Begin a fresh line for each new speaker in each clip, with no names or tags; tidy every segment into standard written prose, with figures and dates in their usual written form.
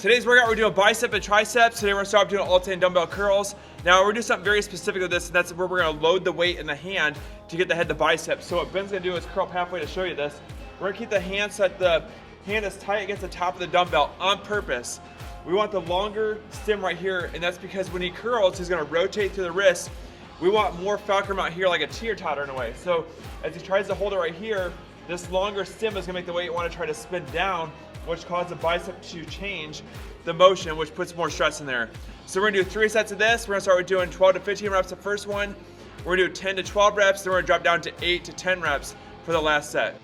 Today's workout, we're doing bicep and triceps. Today we're gonna start doing alternating dumbbell curls. Now we're doing something very specific with this, and that's where we're gonna load the weight in the hand to get the head to bicep. So what Ben's gonna do is curl up halfway to show you this. We're gonna keep the hand so that the hand is tight against the top of the dumbbell on purpose. We want the longer stem right here, and that's because when he curls, he's gonna rotate through the wrist. We want more fulcrum out here like a teeter-totter in a way. So as he tries to hold it right here, this longer stem is gonna make the weight want to try to spin down, which causes the bicep to change the motion, which puts more stress in there. So we're gonna do 3 sets of this. We're gonna start with doing 12 to 15 reps the first one. We're gonna do 10 to 12 reps, then we're gonna drop down to 8 to 10 reps for the last set.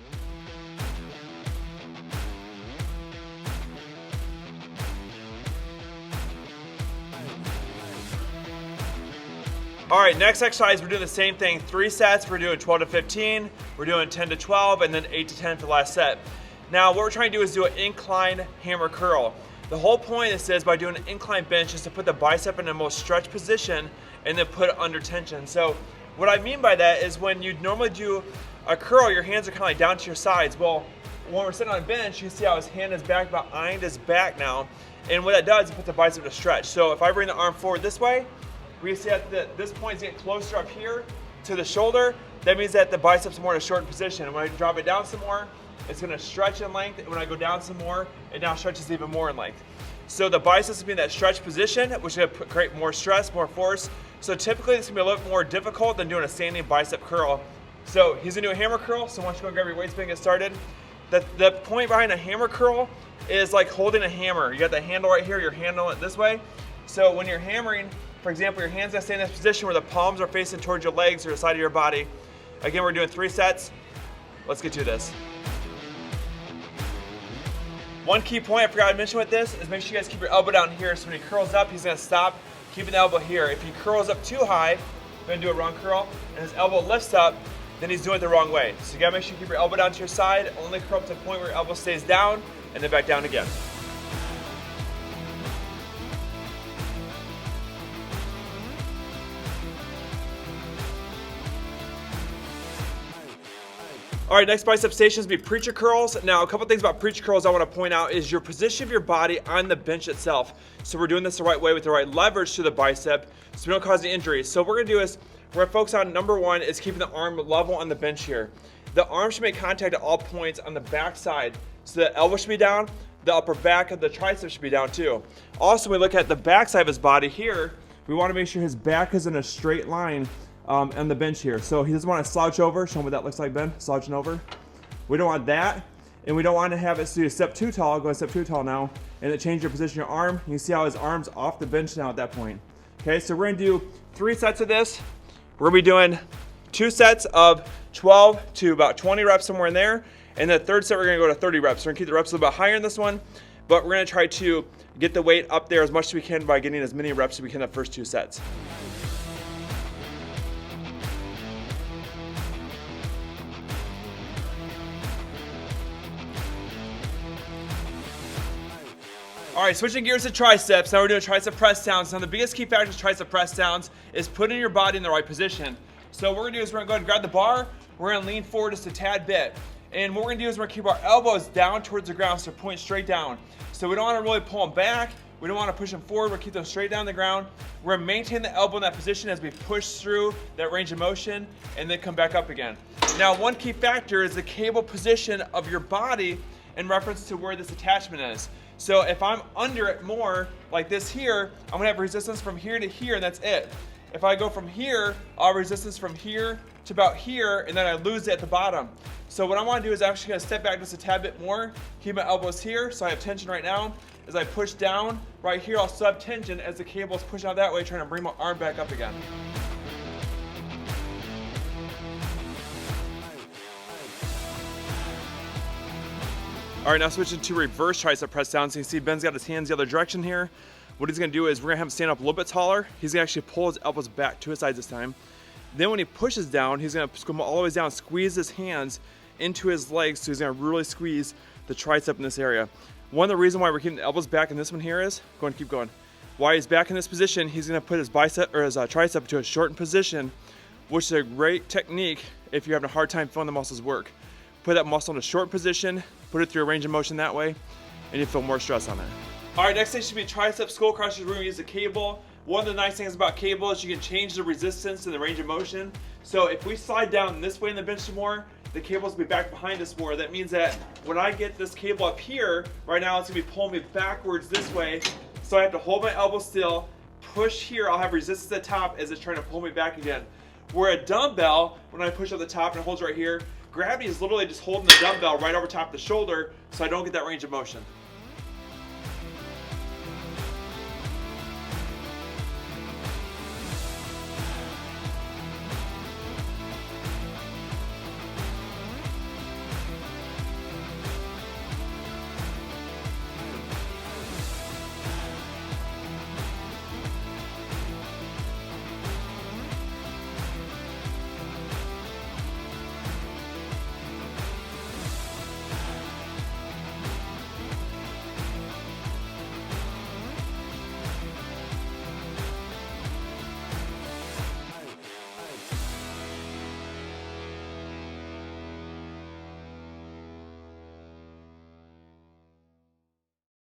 All right, next exercise, we're doing the same thing. 3 sets, we're doing 12 to 15, we're doing 10 to 12, and then 8 to 10 for the last set. Now, what we're trying to do is do an incline hammer curl. The whole point of this is by doing an incline bench is to put the bicep in the most stretched position and then put it under tension. So what I mean by that is when you normally do a curl, your hands are kind of like down to your sides. Well, when we're sitting on a bench, you see how his hand is back behind his back now. And what that does, it puts the bicep to stretch. So if I bring the arm forward this way, we see at this point, it's getting closer up here to the shoulder. That means that the biceps are more in a shortened position. And when I drop it down some more, it's gonna stretch in length, and when I go down some more, it now stretches even more in length. So the biceps will be in that stretch position, which is gonna create more stress, more force. So typically this can be a little bit more difficult than doing a standing bicep curl. So he's gonna do a hammer curl, so why don't you go grab your weights and get started. The point behind a hammer curl is like holding a hammer. You got the handle right here, you're handling it this way. So when you're hammering, for example, your hand's gonna stay in this position where the palms are facing towards your legs or the side of your body. Again, we're doing 3 sets. Let's get to this. One key point I forgot to mention with this is make sure you guys keep your elbow down here, so when he curls up, he's gonna stop keeping the elbow here. If he curls up too high, we're gonna do a wrong curl, and his elbow lifts up, then he's doing it the wrong way. So you gotta make sure you keep your elbow down to your side, only curl up to the point where your elbow stays down, and then back down again. All right, next bicep station is be preacher curls. Now, a couple things about preacher curls I want to point out is your position of your body on the bench itself. So we're doing this the right way with the right leverage to the bicep so we don't cause any injuries. So what we're gonna do is we're gonna focus on number 1 is keeping the arm level on the bench here. The arm should make contact at all points on the back side. So the elbow should be down, the upper back of the tricep should be down too. Also, when we look at the back side of his body here, we want to make sure his back is in a straight line on the bench here. So he doesn't want to slouch over. Show him what that looks like, Ben, slouching over. We don't want that, and we don't want to have it so you step too tall, go a step too tall now, and it change your position of your arm. You see how his arm's off the bench now at that point. Okay, so we're gonna do 3 sets of this. We're gonna be doing 2 sets of 12 to about 20 reps, somewhere in there, and the third set we're gonna go to 30 reps. We're gonna keep the reps a little bit higher in this one, but we're gonna try to get the weight up there as much as we can by getting as many reps as we can in the first 2 sets. All right, switching gears to triceps. Now we're doing tricep press downs. Now the biggest key factor to tricep press downs is putting your body in the right position. So what we're gonna do is we're gonna go ahead and grab the bar. We're gonna lean forward just a tad bit. And what we're gonna do is we're gonna keep our elbows down towards the ground, so point straight down. So we don't wanna really pull them back. We don't wanna push them forward. We'll keep them straight down the ground. We're gonna maintain the elbow in that position as we push through that range of motion and then come back up again. Now, one key factor is the cable position of your body in reference to where this attachment is. So if I'm under it more, like this here, I'm gonna have resistance from here to here, and that's it. If I go from here, I'll have resistance from here to about here, and then I lose it at the bottom. So what I wanna do is actually gonna step back just a tad bit more, keep my elbows here, so I have tension right now. As I push down, right here, I'll still have tension as the cable is pushing out that way, trying to bring my arm back up again. All right, now switching to reverse tricep press down. So you can see Ben's got his hands the other direction here. What he's gonna do is we're gonna have him stand up a little bit taller. He's gonna actually pull his elbows back to his sides this time. Then when he pushes down, he's gonna come all the way down, squeeze his hands into his legs. So he's gonna really squeeze the tricep in this area. One of the reasons why we're keeping the elbows back in this one here is, go ahead and keep going. While he's back in this position, he's gonna put his bicep or his tricep to a shortened position, which is a great technique if you're having a hard time feeling the muscles work. Put that muscle in a short position, put it through a range of motion that way, and you feel more stress on it. All right, next thing should be tricep skull crushers. We're gonna use a cable. One of the nice things about cable is you can change the resistance and the range of motion. So if we slide down this way in the bench some more, the cables will be back behind us more. That means that when I get this cable up here, right now it's gonna be pulling me backwards this way. So I have to hold my elbow still, push here, I'll have resistance at the top as it's trying to pull me back again. Where a dumbbell, when I push up the top and it holds right here, gravity is literally just holding the dumbbell right over top of the shoulder so I don't get that range of motion.